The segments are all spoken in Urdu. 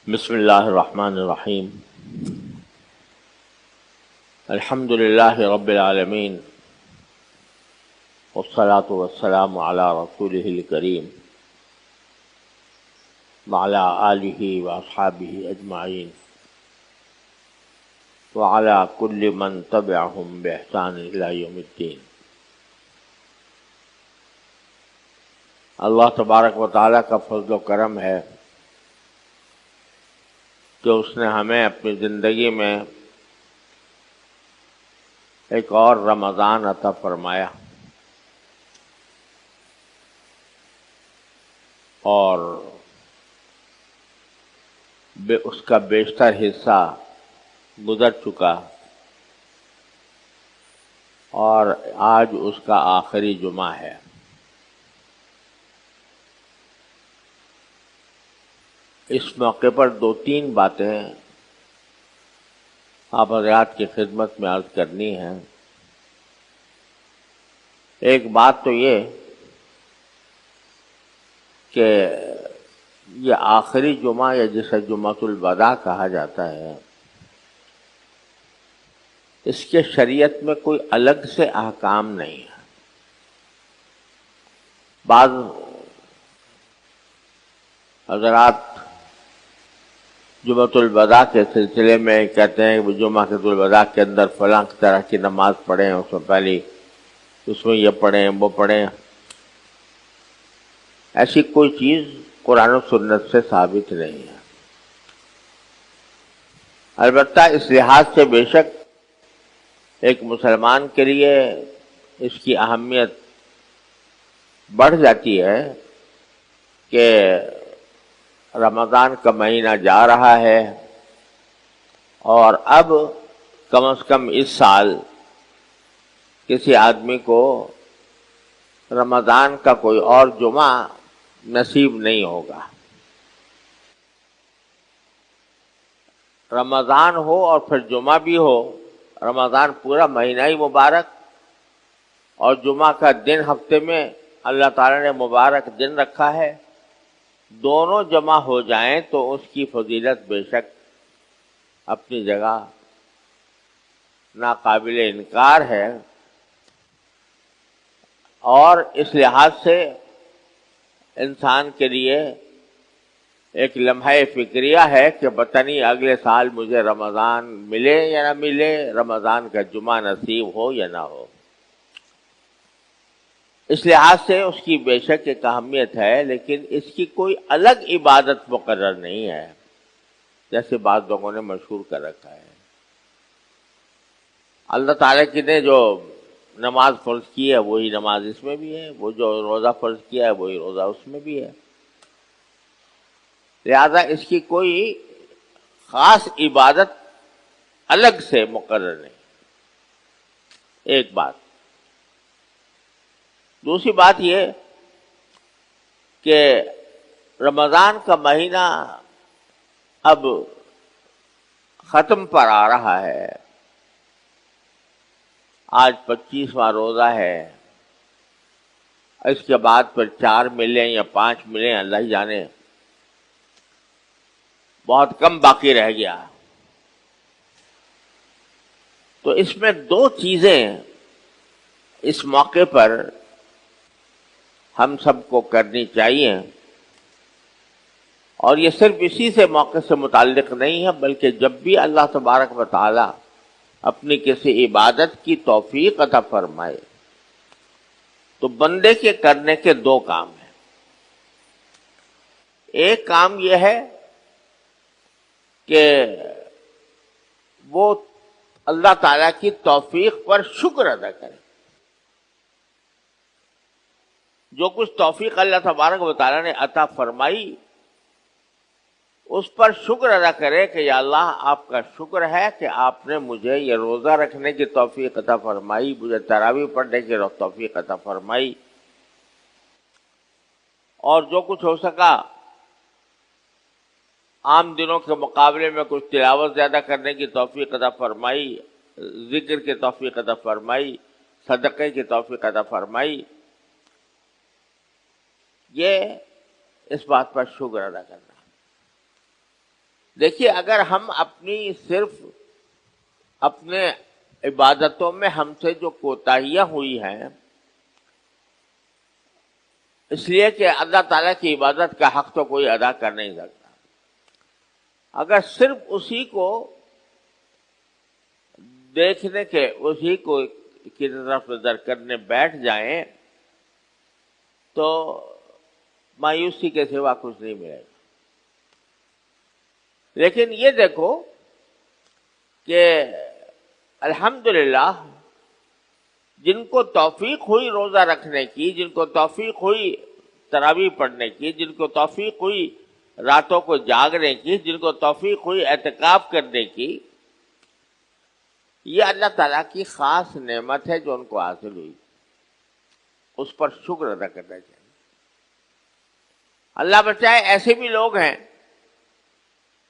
بسم اللہ الرحمن الرحیم الحمد للہ رب العالمین والصلاة والسلام علی رسولہ الکریم وعلی آلہ واصحابہ اجمعین وعلی کل من تبعہم بإحسان الی یوم الدین۔ اللہ تبارک و تعالیٰ کا فضل و کرم ہے کہ اس نے ہمیں اپنی زندگی میں ایک اور رمضان عطا فرمایا، اور اس کا بیشتر حصہ گزر چکا اور آج اس کا آخری جمعہ ہے۔ اس موقع پر دو تین باتیں آپ حضرات کی خدمت میں عرض کرنی ہے۔ ایک بات تو یہ کہ یہ آخری جمعہ یا جسے جمعۃ الوداع کہا جاتا ہے، اس کے شریعت میں کوئی الگ سے احکام نہیں ہے۔ بعض حضرات جمعۃ الوداع کے سلسلے میں کہتے ہیں کہ جمعۃ الوداع کے اندر فلاں طرح کی نماز پڑھیں، اس میں پہلی اس میں یہ پڑھیں وہ پڑھیں۔ ایسی کوئی چیز قرآن و سنت سے ثابت نہیں ہے۔ البتہ اس لحاظ سے بے شک ایک مسلمان کے لیے اس کی اہمیت بڑھ جاتی ہے کہ رمضان کا مہینہ جا رہا ہے اور اب کم از کم اس سال کسی آدمی کو رمضان کا کوئی اور جمعہ نصیب نہیں ہوگا۔ رمضان ہو اور پھر جمعہ بھی ہو، رمضان پورا مہینہ ہی مبارک اور جمعہ کا دن ہفتے میں اللہ تعالیٰ نے مبارک دن رکھا ہے، دونوں جمع ہو جائیں تو اس کی فضیلت بے شک اپنی جگہ ناقابل انکار ہے، اور اس لحاظ سے انسان کے لیے ایک لمحہ فکریہ ہے کہ پتہ نہیں اگلے سال مجھے رمضان ملے یا نہ ملے، رمضان کا جمعہ نصیب ہو یا نہ ہو۔ اس لحاظ سے اس کی بے شک ایک اہمیت ہے، لیکن اس کی کوئی الگ عبادت مقرر نہیں ہے جیسے بعض لوگوں نے مشہور کر رکھا ہے۔ اللہ تعالیٰ کی نے جو نماز فرض کی ہے وہی نماز اس میں بھی ہے، وہ جو روزہ فرض کیا ہے وہی روزہ اس میں بھی ہے، لہذا اس کی کوئی خاص عبادت الگ سے مقرر نہیں۔ ایک بات۔ دوسری بات یہ کہ رمضان کا مہینہ اب ختم پر آ رہا ہے، آج 25واں روزہ ہے، اس کے بعد پھر 4 ملیں یا 5 ملیں، اللہ ہی جانے، بہت کم باقی رہ گیا۔ تو اس میں دو چیزیں اس موقع پر ہم سب کو کرنی چاہیے، اور یہ صرف اسی سے موقع سے متعلق نہیں ہے، بلکہ جب بھی اللہ تبارک و تعالی اپنی کسی عبادت کی توفیق عطا فرمائے تو بندے کے کرنے کے دو کام ہیں۔ ایک کام یہ ہے کہ وہ اللہ تعالیٰ کی توفیق پر شکر ادا کرے، جو کچھ توفیق اللہ تبارک و تعالیٰ نے عطا فرمائی اس پر شکر ادا کرے کہ یا اللہ آپ کا شکر ہے کہ آپ نے مجھے یہ روزہ رکھنے کی توفیق عطا فرمائی، مجھے تراویح پڑھنے کی توفیق عطا فرمائی، اور جو کچھ ہو سکا عام دنوں کے مقابلے میں کچھ تلاوت زیادہ کرنے کی توفیق عطا فرمائی، ذکر کی توفیق عطا فرمائی، صدقے کی توفیق عطا فرمائی۔ یہ اس بات پر شکر ادا کرنا۔ دیکھیے اگر ہم اپنی صرف اپنے عبادتوں میں ہم سے جو کوتاہیاں ہوئی ہیں، اس لیے کہ اللہ تعالیٰ کی عبادت کا حق تو کوئی ادا کر نہیں سکتا، اگر صرف اسی کو دیکھنے کے اسی کو کی طرف نظر کرنے بیٹھ جائیں تو مایوسی کے سوا کچھ نہیں ملے گا۔ لیکن یہ دیکھو کہ الحمدللہ جن کو توفیق ہوئی روزہ رکھنے کی، جن کو توفیق ہوئی تراویح پڑھنے کی، جن کو توفیق ہوئی راتوں کو جاگنے کی، جن کو توفیق ہوئی اعتکاف کرنے کی، یہ اللہ تعالیٰ کی خاص نعمت ہے جو ان کو حاصل ہوئی، اس پر شکر ادا کرنا چاہیے۔ اللہ بچائے ایسے بھی لوگ ہیں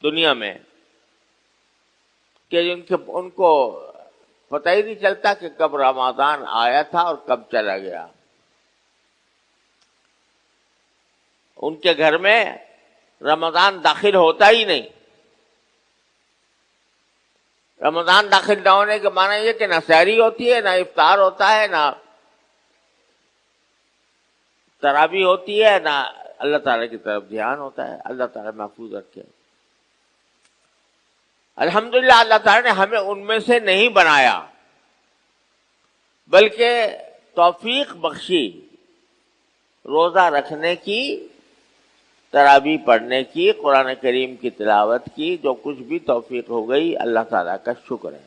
دنیا میں کہ ان کو پتہ ہی نہیں چلتا کہ کب رمضان آیا تھا اور کب چلا گیا۔ ان کے گھر میں رمضان داخل ہوتا ہی نہیں۔ رمضان داخل نہ ہونے کے معنی یہ کہ نہ سحری ہوتی ہے، نہ افطار ہوتا ہے، نہ تراویح ہوتی ہے، نہ اللہ تعالیٰ کی طرف دھیان ہوتا ہے۔ اللہ تعالیٰ محفوظ رکھے۔ الحمدللہ اللہ تعالیٰ نے ہمیں ان میں سے نہیں بنایا، بلکہ توفیق بخشی روزہ رکھنے کی، تراویح پڑھنے کی، قرآن کریم کی تلاوت کی، جو کچھ بھی توفیق ہو گئی اللہ تعالیٰ کا شکر ہے۔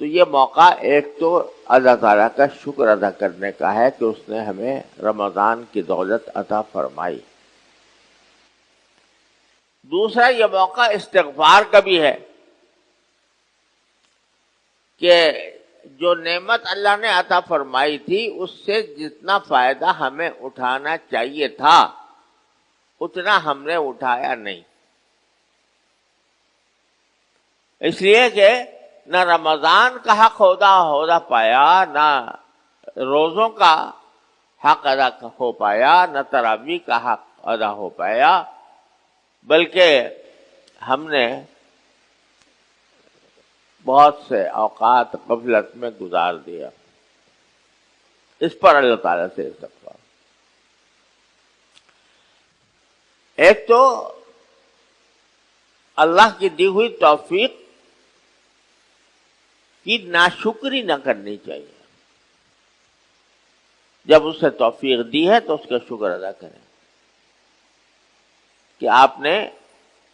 تو یہ موقع ایک تو اللہ تعالیٰ کا شکر ادا کرنے کا ہے کہ اس نے ہمیں رمضان کی دولت عطا فرمائی۔ دوسرا یہ موقع استغفار کا بھی ہے کہ جو نعمت اللہ نے عطا فرمائی تھی اس سے جتنا فائدہ ہمیں اٹھانا چاہیے تھا اتنا ہم نے اٹھایا نہیں، اس لیے کہ نہ رمضان کا حق ادا پایا، نہ روزوں کا حق ادا ہو پایا، نہ تراویح کا حق ادا ہو پایا، بلکہ ہم نے بہت سے اوقات غفلت میں گزار دیا۔ اس پر اللہ تعالیٰ سے استغفار۔ ایک تو اللہ کی دی ہوئی توفیق کی ناشکری نہ کرنی چاہیے، جب اس سے توفیق دی ہے تو اس کا شکر ادا کریں کہ آپ نے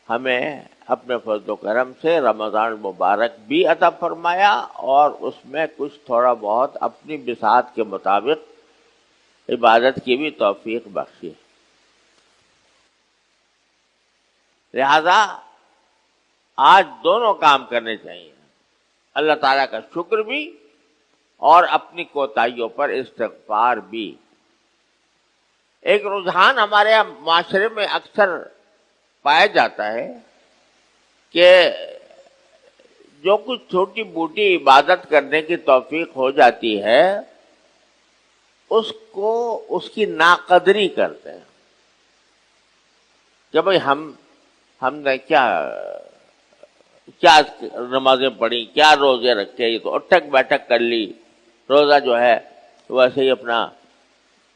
ہمیں اپنے فضل و کرم سے رمضان مبارک بھی عطا فرمایا اور اس میں کچھ تھوڑا بہت اپنی بساط کے مطابق عبادت کی بھی توفیق بخشی۔ لہذا آج دونوں کام کرنے چاہیے، اللہ تعالیٰ کا شکر بھی اور اپنی کوتاہیوں پر استغفار بھی۔ ایک رجحان ہمارے معاشرے میں اکثر پایا جاتا ہے کہ جو کچھ چھوٹی موٹی عبادت کرنے کی توفیق ہو جاتی ہے اس کی ناقدری کرتے ہیں کہ بھئی ہم نے کیا نمازیں پڑھی، کیا روزے رکھے، یہ تو اٹھک بیٹھک کر لی، روزہ جو ہے ویسے ہی اپنا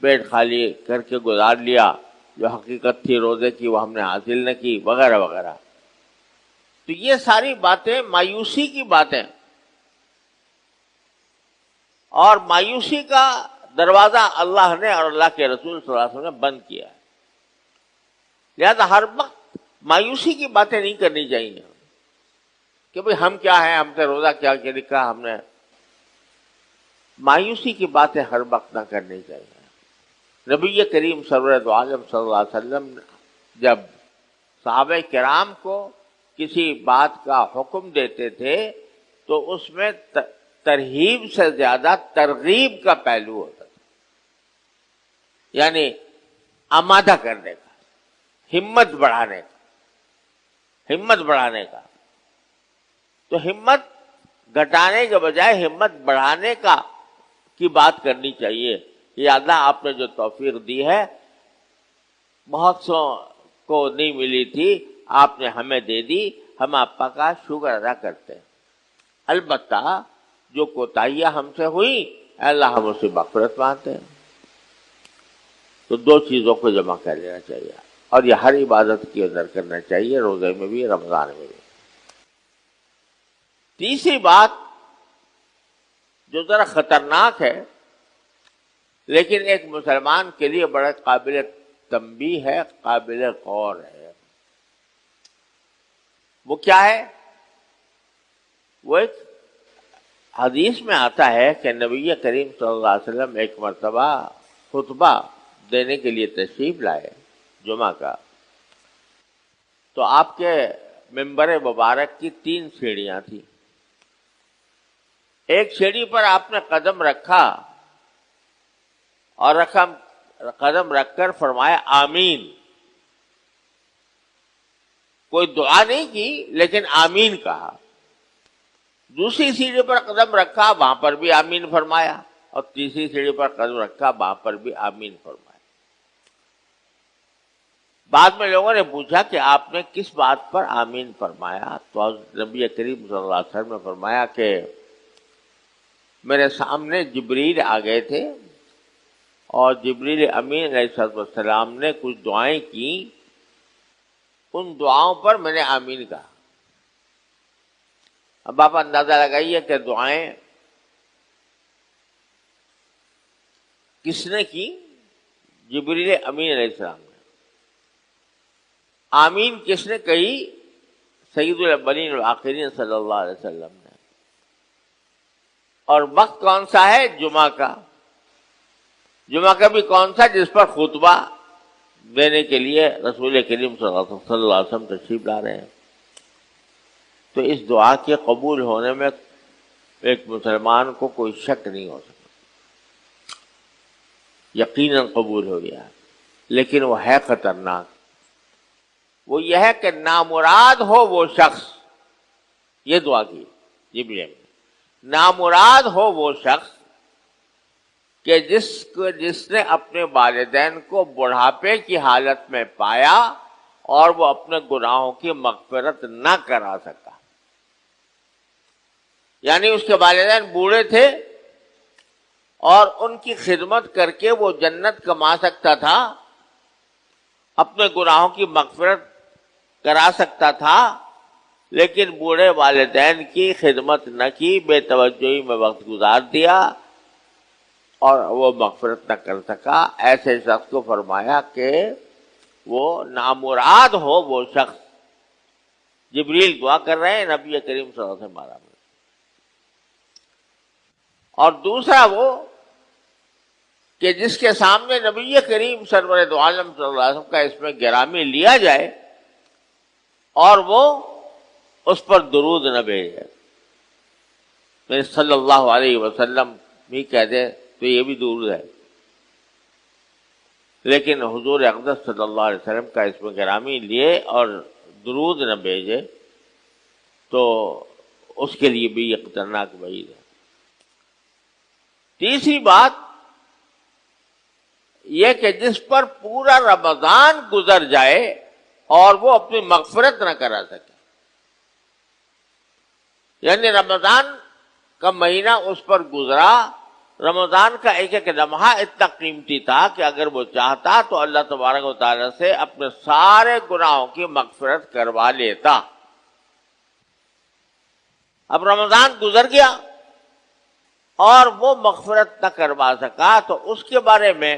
پیٹ خالی کر کے گزار لیا، جو حقیقت تھی روزے کی وہ ہم نے حاصل نہ کی، وغیرہ وغیرہ۔ تو یہ ساری باتیں مایوسی کی باتیں، اور مایوسی کا دروازہ اللہ نے اور اللہ کے رسول صلی اللہ علیہ وسلم نے بند کیا ہے۔ لہذا ہر وقت مایوسی کی باتیں نہیں کرنی چاہیے کہ بھئی ہم کیا ہیں، ہم سے روزہ کیا لکھا ہم نے۔ مایوسی کی باتیں ہر وقت نہ کرنی چاہیے۔ نبی کریم سرورت عالم صلی اللہ علیہ وسلم جب صحابہ کرام کو کسی بات کا حکم دیتے تھے تو اس میں ترہیب سے زیادہ ترغیب کا پہلو ہوتا تھا، یعنی آمادہ کرنے کا، ہمت بڑھانے کا۔ تو ہمت گھٹانے کے بجائے ہمت بڑھانے کی بات کرنی چاہیے۔ یہ اللہ آپ نے جو توفیق دی ہے، بہت سو کو نہیں ملی تھی، آپ نے ہمیں دے دی، ہم آپا کا شکر ادا کرتے ہیں۔ البتہ جو کوتاہیاں ہم سے ہوئی، اللہ ہم اسے مغفرت مانگتے ہیں۔ تو دو چیزوں کو جمع کر لینا چاہیے، اور یہ ہر عبادت کے اندر کرنا چاہیے، روزے میں بھی، رمضان میں بھی۔ تیسری بات جو ذرا خطرناک ہے لیکن ایک مسلمان کے لیے بڑا قابل تنبیہ ہے، قابل غور ہے، وہ کیا ہے؟ وہ ایک حدیث میں آتا ہے کہ نبی کریم صلی اللہ علیہ وسلم ایک مرتبہ خطبہ دینے کے لیے تشریف لائے جمعہ کا، تو آپ کے ممبر مبارک کی 3 سیڑھیاں تھیں۔ ایک سیڑھی پر آپ نے قدم رکھا اور قدم رکھ کر فرمایا آمین۔ کوئی دعا نہیں کی لیکن آمین کہا۔ دوسری سیڑھی پر قدم رکھا، وہاں پر بھی آمین فرمایا، اور تیسری سیڑھی پر قدم رکھا، وہاں پر بھی آمین فرمایا۔ بعد میں لوگوں نے پوچھا کہ آپ نے کس بات پر آمین فرمایا؟ تو نبی کریم صلی اللہ علیہ وسلم نے فرمایا کہ میرے سامنے جبریل آ گئے تھے، اور جبریل امین علیہ السلام نے کچھ دعائیں کی، ان دعاؤں پر میں نے آمین کہا۔ اب آپ اندازہ لگائیے کہ دعائیں کس نے کی؟ جبریل امین علیہ السلام نے۔ آمین کس نے کہی؟ سید الاولین والآخرین صلی اللہ علیہ وسلم نے۔ اور وقت کون سا ہے؟ جمعہ کا۔ جمعہ کا بھی کون سا؟ جس پر خطبہ دینے کے لیے رسول کریم صلی اللہ علیہ وسلم تشریف لا رہے ہیں۔ تو اس دعا کے قبول ہونے میں ایک مسلمان کو کوئی شک نہیں ہو سکتا، یقیناً قبول ہو گیا، لیکن وہ ہے خطرناک۔ وہ یہ ہے کہ نامراد ہو وہ شخص، یہ دعا کی جبریل نے، نامراد ہو وہ شخص کہ جس نے اپنے والدین کو بڑھاپے کی حالت میں پایا اور وہ اپنے گناہوں کی مغفرت نہ کرا سکا۔ یعنی اس کے والدین بوڑھے تھے اور ان کی خدمت کر کے وہ جنت کما سکتا تھا، اپنے گناہوں کی مغفرت کرا سکتا تھا، لیکن بوڑھے والدین کی خدمت نہ کی، بے توجہی میں وقت گزار دیا اور وہ مغفرت نہ کر سکا۔ ایسے شخص کو فرمایا کہ وہ نامراد ہو وہ شخص۔ جبریل دعا کر رہے ہیں، نبی کریم صلی اللہ علیہ وسلم بارہ میں۔ اور دوسرا وہ کہ جس کے سامنے نبی کریم سرور دو عالم صلی اللہ علیہ وسلم کا اس میں گرامی لیا جائے اور وہ اس پر درود نہ بھیجے، میں صلی اللہ علیہ وسلم بھی کہہ دے تو یہ بھی درود ہے، لیکن حضور اقدس صلی اللہ علیہ وسلم کا اس میں گرامی لیے اور درود نہ بھیجے تو اس کے لیے بھی یہ خطرناک وعید ہے۔ تیسری بات یہ کہ جس پر پورا رمضان گزر جائے اور وہ اپنی مغفرت نہ کرا سکے، یعنی رمضان کا مہینہ اس پر گزرا، رمضان کا ایک ایک لمحہ اتنا قیمتی تھا کہ اگر وہ چاہتا تو اللہ تبارک و تعالیٰ سے اپنے سارے گناہوں کی مغفرت کروا لیتا۔ اب رمضان گزر گیا اور وہ مغفرت نہ کروا سکا، تو اس کے بارے میں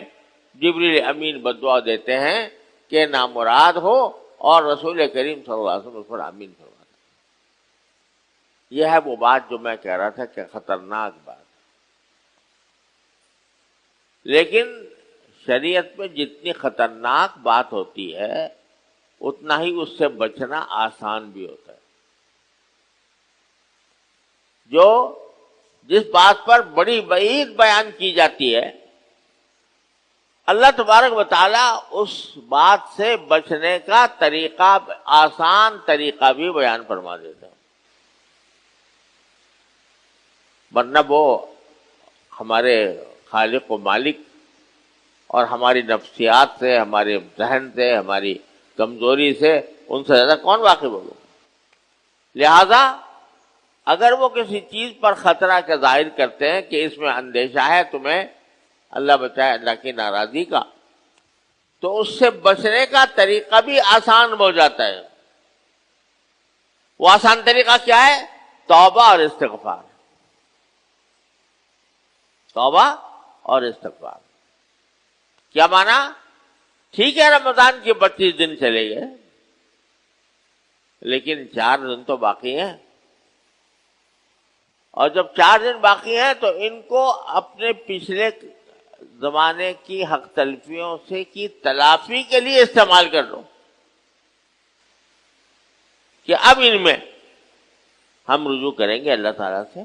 جبریل امین بدعا دیتے ہیں کہ نامراد ہو، اور رسول کریم صلی اللہ علیہ وسلم اس پر آمین فرماتے۔ یہ ہے وہ بات جو میں کہہ رہا تھا کہ خطرناک بات، لیکن شریعت میں جتنی خطرناک بات ہوتی ہے اتنا ہی اس سے بچنا آسان بھی ہوتا ہے۔ جس بات پر بڑی وعید بیان کی جاتی ہے، اللہ تبارک و تعالیٰ اس بات سے بچنے کا طریقہ، آسان طریقہ بھی بیان فرما دیتا ہے، ورنہ وہ ہمارے خالق و مالک اور ہماری نفسیات سے، ہمارے ذہن سے، ہماری کمزوری سے ان سے زیادہ کون واقف ہوگا؟ لہذا اگر وہ کسی چیز پر خطرہ کا ظاہر کرتے ہیں کہ اس میں اندیشہ ہے تمہیں اللہ بچائے اللہ کی ناراضی کا، تو اس سے بچنے کا طریقہ بھی آسان ہو جاتا ہے۔ وہ آسان طریقہ کیا ہے؟ توبہ اور استغفار۔ توبہ اور استغفار کیا معنی؟ ٹھیک ہے رمضان کے 32 دن چلے گئے، لیکن 4 دن تو باقی ہیں، اور جب 4 دن باقی ہیں تو ان کو اپنے پچھلے زمانے کی حق تلفیوں سے کی تلافی کے لیے استعمال کر لو، کہ اب ان میں ہم رجوع کریں گے اللہ تعالیٰ سے،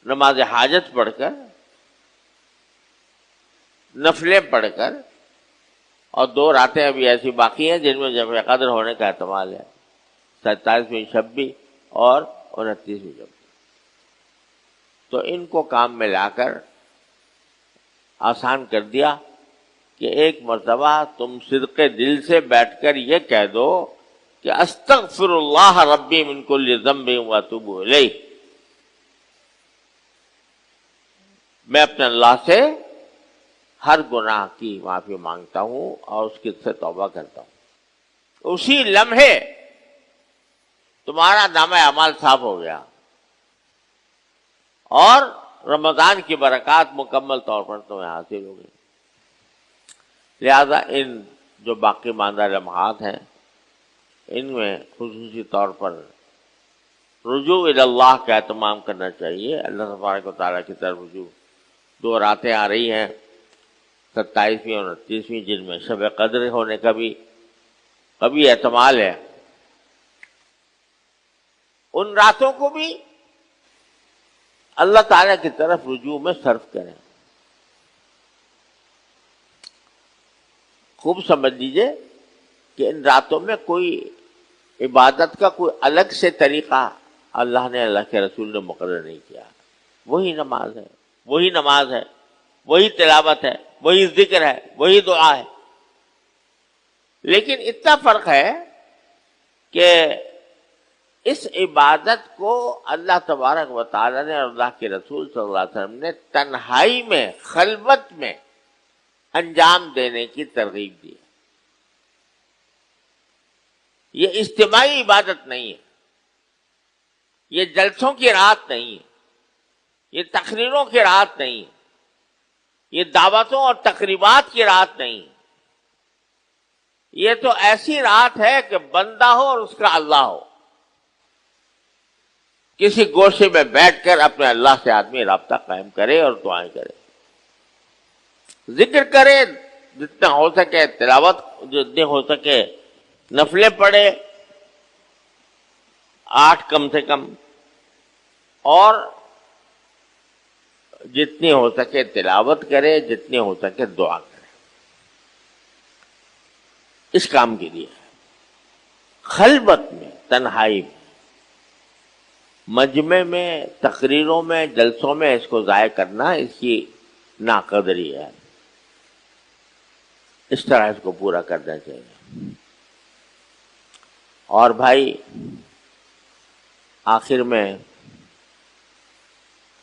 نماز حاجت پڑھ کر، نفلیں پڑھ کر، اور 2 راتیں ابھی ایسی باقی ہیں جن میں جمع قدر ہونے کا احتمال ہے، 27ویں شب بھی اور 29ویں شب بھی۔ تو ان کو کام میں لا کر آسان کر دیا کہ ایک مرتبہ تم صدق دل سے بیٹھ کر یہ کہہ دو کہ استغفر اللہ ربی من کل ذنب واتوب الیہ، میں اپنے اللہ سے ہر گناہ کی معافی مانگتا ہوں اور اس کی سے توبہ کرتا ہوں۔ اسی لمحے تمہارا نامہ اعمال صاف ہو گیا اور رمضان کی برکات مکمل طور پر تمہیں حاصل ہو گئی۔ لہذا ان جو باقی ماندہ لمحات ہیں ان میں خصوصی طور پر رجوع الی اللہ کا اہتمام کرنا چاہیے، اللہ تبارک و تعالیٰ کی طرف رجوع۔ 2 راتیں آ رہی ہیں، 27ویں اور 29ویں، جن میں شب قدر ہونے کا بھی کبھی احتمال ہے۔ ان راتوں کو بھی اللہ تعالیٰ کی طرف رجوع میں صرف کریں۔ خوب سمجھ لیجئے کہ ان راتوں میں کوئی عبادت کا کوئی الگ سے طریقہ اللہ نے، اللہ کے رسول نے مقرر نہیں کیا۔ وہی نماز ہے، وہی نماز ہے، وہی تلاوت ہے، وہی ذکر ہے، وہی دعا ہے، لیکن اتنا فرق ہے کہ اس عبادت کو اللہ تبارک و تعالیٰ نے اور اللہ کے رسول صلی اللہ علیہ وسلم نے تنہائی میں، خلوت میں انجام دینے کی ترغیب دی۔ یہ اجتماعی عبادت نہیں ہے، یہ جلسوں کی رات نہیں ہے، یہ تقریروں کی رات نہیں ہے، یہ دعوتوں اور تقریبات کی رات نہیں ہے۔ یہ تو ایسی رات ہے کہ بندہ ہو اور اس کا اللہ ہو، کسی گوشے میں بیٹھ کر اپنے اللہ سے آدمی رابطہ قائم کرے اور دعائیں کرے، ذکر کرے جتنا ہو سکے، تلاوت جتنی ہو سکے، نفلیں پڑھے 8 کم سے کم، اور جتنی ہو سکے تلاوت کرے، جتنی ہو سکے دعا کرے۔ اس کام کے لیے خلوت میں، تنہائی میں، مجمع میں، تقریروں میں، جلسوں میں اس کو ضائع کرنا اس کی ناقدری ہے۔ اس طرح اس کو پورا کرنا چاہیے۔ اور بھائی آخر میں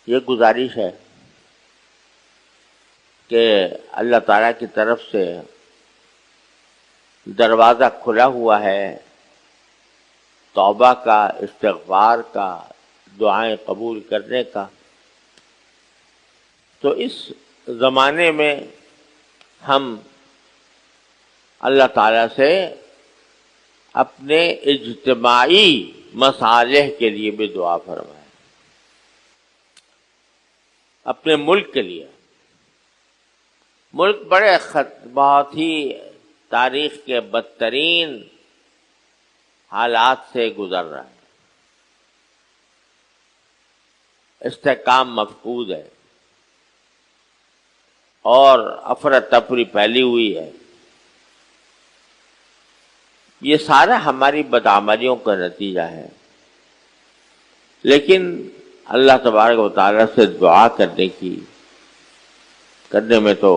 یہ گزارش ہے کہ اللہ تعالیٰ کی طرف سے دروازہ کھلا ہوا ہے توبہ کا، استغفار کا، دعائیں قبول کرنے کا۔ تو اس زمانے میں ہم اللہ تعالیٰ سے اپنے اجتماعی مصالح کے لیے بھی دعا فرمائیں، اپنے ملک کے لیے۔ ملک بہت ہی تاریخ کے بدترین حالات سے گزر رہا ہے، استحکام مفقود ہے اور افراتفری پھیلی ہوئی ہے۔ یہ سارا ہماری بدعملیوں کا نتیجہ ہے، لیکن اللہ تبارک و تعالیٰ سے دعا کرنے میں تو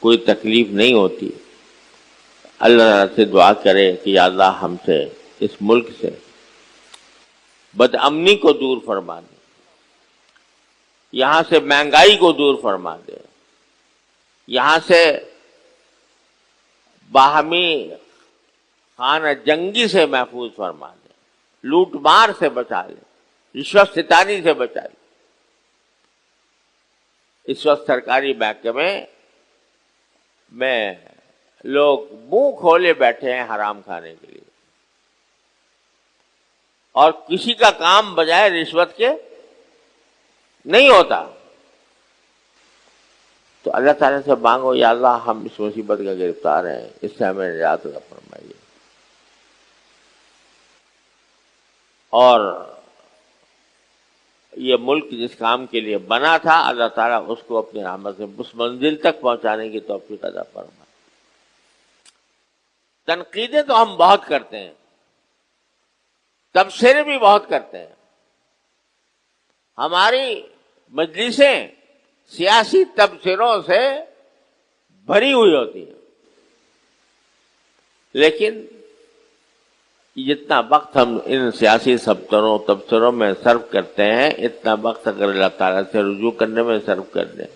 کوئی تکلیف نہیں ہوتی۔ اللہ تعالیٰ سے دعا کرے کہ یا اللہ ہم سے اس ملک سے بد امنی کو دور فرما دے، یہاں سے مہنگائی کو دور فرما دے، یہاں سے باہمی خانہ جنگی سے محفوظ فرما دے، لوٹ مار سے بچا لے، رشوت ستانی سے بچا لے۔ اس وقت سرکاری محکمے میں لوگ منہ کھولے بیٹھے ہیں حرام کھانے کے لیے، اور کسی کا کام بجائے رشوت کے نہیں ہوتا۔ تو اللہ تعالیٰ سے مانگو یا اللہ ہم اس مصیبت کا گرفتار ہیں، اس سے ہمیں نجات عطا فرمائیے، اور یہ ملک جس کام کے لیے بنا تھا اللہ تعالیٰ اس کو اپنی رحمت سے اس منزل تک پہنچانے کی توفیق عطا فرمائے۔ تنقیدیں تو ہم بہت کرتے ہیں، تبصرے بھی بہت کرتے ہیں، ہماری مجلسیں سیاسی تبصروں سے بھری ہوئی ہوتی ہیں، لیکن جتنا وقت ہم ان سیاسی تبصروں میں صرف کرتے ہیں، اتنا وقت اگر اللہ تعالیٰ سے رجوع کرنے میں صرف کر دیں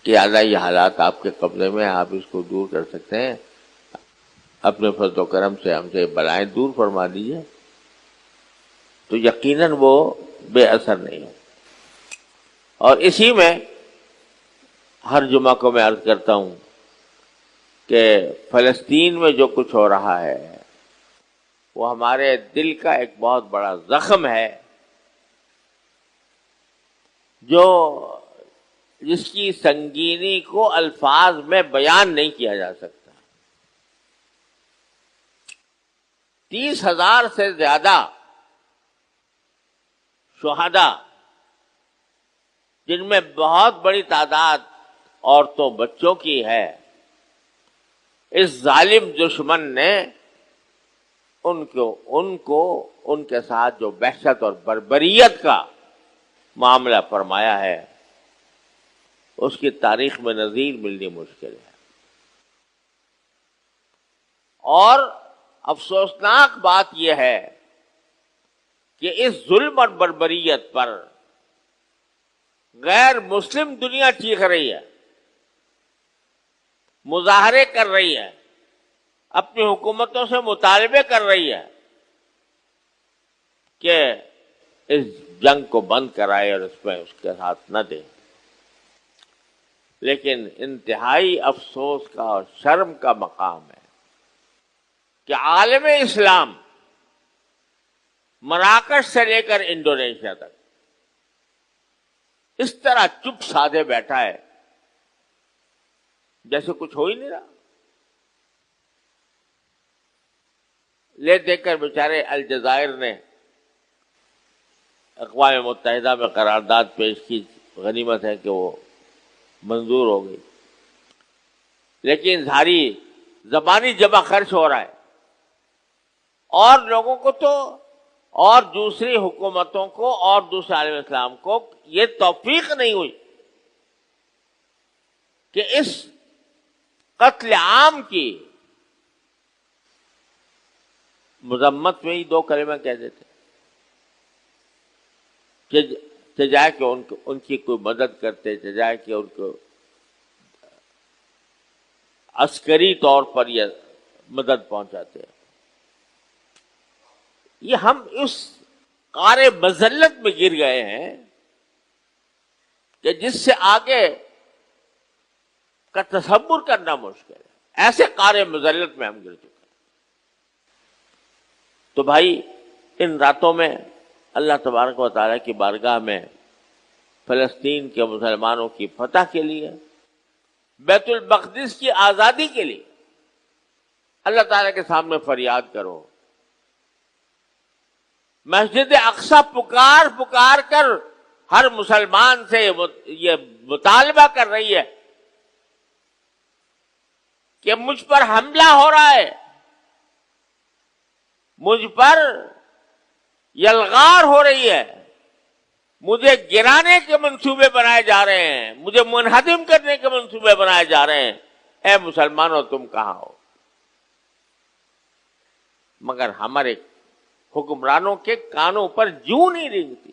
کہ اللہ یہ حالات آپ کے قبضے میں، آپ اس کو دور کر سکتے ہیں، اپنے فضل و کرم سے ہم سے بلائیں دور فرما دیجیے، تو یقیناً وہ بے اثر نہیں ہو۔ اور اسی میں ہر جمعہ کو میں عرض کرتا ہوں کہ فلسطین میں جو کچھ ہو رہا ہے وہ ہمارے دل کا ایک بہت بڑا زخم ہے، جس کی سنگینی کو الفاظ میں بیان نہیں کیا جا سکتا۔ 30,000 سے زیادہ شہداء، جن میں بہت بڑی تعداد عورتوں بچوں کی ہے، اس ظالم دشمن نے ان کے ساتھ جو وحشت اور بربریت کا معاملہ فرمایا ہے اس کی تاریخ میں نظیر ملنی مشکل ہے۔ اور افسوسناک بات یہ ہے کہ اس ظلم اور بربریت پر غیر مسلم دنیا چیخ رہی ہے، مظاہرے کر رہی ہے، اپنی حکومتوں سے مطالبے کر رہی ہے کہ اس جنگ کو بند کرائے اور اس میں اس کے ساتھ نہ دے۔ لیکن انتہائی افسوس کا اور شرم کا مقام ہے کہ عالم اسلام مراکش سے لے کر انڈونیشیا تک اس طرح چپ سادھے بیٹھا ہے جیسے کچھ ہو ہی نہیں رہا۔ لے دیکھ کر بیچارے الجزائر نے اقوام متحدہ میں قرارداد پیش کی، غنیمت ہے کہ وہ منظور ہو گئی، لیکن ساری زبانی جمع خرچ ہو رہا ہے، اور لوگوں کو تو اور دوسری حکومتوں کو اور دوسرے عالم اسلام کو یہ توفیق نہیں ہوئی کہ اس قتل عام کی مذمت میں ہی 2 کلمہ کہہ دیتے کہ جائے کہ ان کی کوئی مدد کرتے، جائے کہ ان کو عسکری طور پر یہ مدد پہنچاتے۔ یہ ہم اس قعر مذلت میں گر گئے ہیں کہ جس سے آگے کا تصور کرنا مشکل ہے، ایسے قعر مذلت میں ہم گر چکے ہیں۔ تو بھائی ان راتوں میں اللہ تبارک و تعالیٰ کی بارگاہ میں فلسطین کے مسلمانوں کی فتح کے لیے، بیت المقدس کی آزادی کے لیے اللہ تعالیٰ کے سامنے فریاد کرو۔ مسجد اقصی پکار کر ہر مسلمان سے یہ مطالبہ کر رہی ہے کہ مجھ پر حملہ ہو رہا ہے، مجھ پر یلغار ہو رہی ہے، مجھے گرانے کے منصوبے بنائے جا رہے ہیں، مجھے منہدم کرنے کے منصوبے بنائے جا رہے ہیں، اے مسلمانوں تم کہاں ہو؟ مگر ہمارے حکمرانوں کے کانوں پر جوں نہیں رینگتی،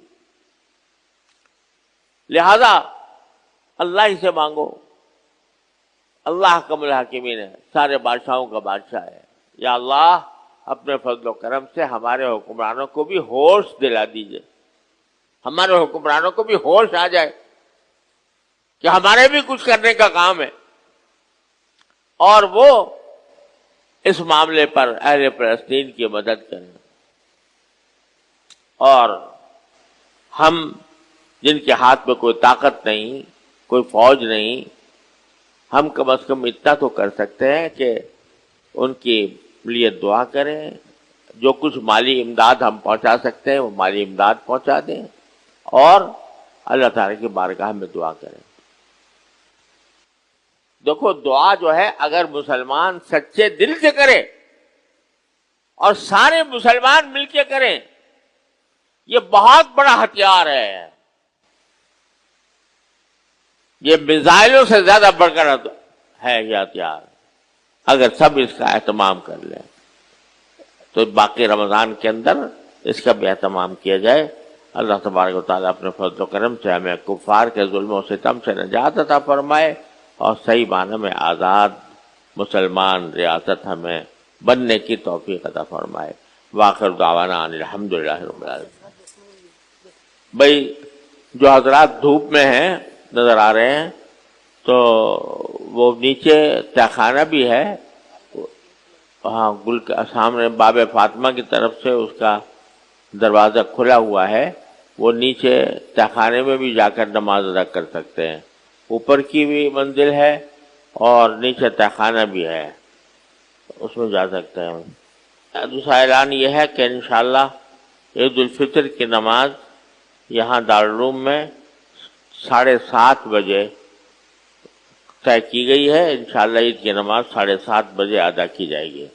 لہذا اللہ ہی سے مانگو۔ اللہ حکم الحاکمین ہے، سارے بادشاہوں کا بادشاہ ہے۔ یا اللہ اپنے فضل و کرم سے ہمارے حکمرانوں کو بھی ہوش دلا دیجئے، ہمارے حکمرانوں کو بھی ہوش آ جائے کہ ہمارے بھی کچھ کرنے کا کام ہے، اور وہ اس معاملے پر اہل فلسطین کی مدد کریں، اور ہم جن کے ہاتھ میں کوئی طاقت نہیں، کوئی فوج نہیں، ہم کم از کم اتنا تو کر سکتے ہیں کہ ان کے لیے دعا کریں، جو کچھ مالی امداد ہم پہنچا سکتے ہیں وہ مالی امداد پہنچا دیں، اور اللہ تعالیٰ کی بارگاہ میں دعا کریں۔ دیکھو دعا جو ہے اگر مسلمان سچے دل سے کرے اور سارے مسلمان مل کے کریں، یہ بہت بڑا ہتھیار ہے، یہ میزائلوں سے زیادہ بڑھ کر ہے یہ ہتھیار۔ اگر سب اس کا اہتمام کر لیں تو باقی رمضان کے اندر اس کا بھی اہتمام کیا جائے۔ اللہ تبارک و تعالیٰ اپنے فضل و کرم سے ہمیں کفار کے ظلم و ستم سے نجات عطا فرمائے، اور صحیح معنی میں آزاد مسلمان ریاست ہمیں بننے کی توفیق عطا فرمائے۔ وآخر دعوانا ان الحمدللہ رب العالمین۔ بھائی جو حضرات دھوپ میں ہیں نظر آ رہے ہیں، تو وہ نیچے تہخانہ بھی ہے، ہاں گل کے سامنے باب فاطمہ کی طرف سے اس کا دروازہ کھلا ہوا ہے، وہ نیچے تہخانے میں بھی جا کر نماز ادا کر سکتے ہیں۔ اوپر کی بھی منزل ہے اور نیچے تہخانہ بھی ہے، اس میں جا سکتے ہیں۔ دوسرا اعلان یہ ہے کہ انشاءاللہ عید الفطر کی نماز یہاں دارالعلوم میں 7:30 بجے طے کی گئی ہے۔ انشاءاللہ عید کی نماز 7:30 بجے ادا کی جائے گی۔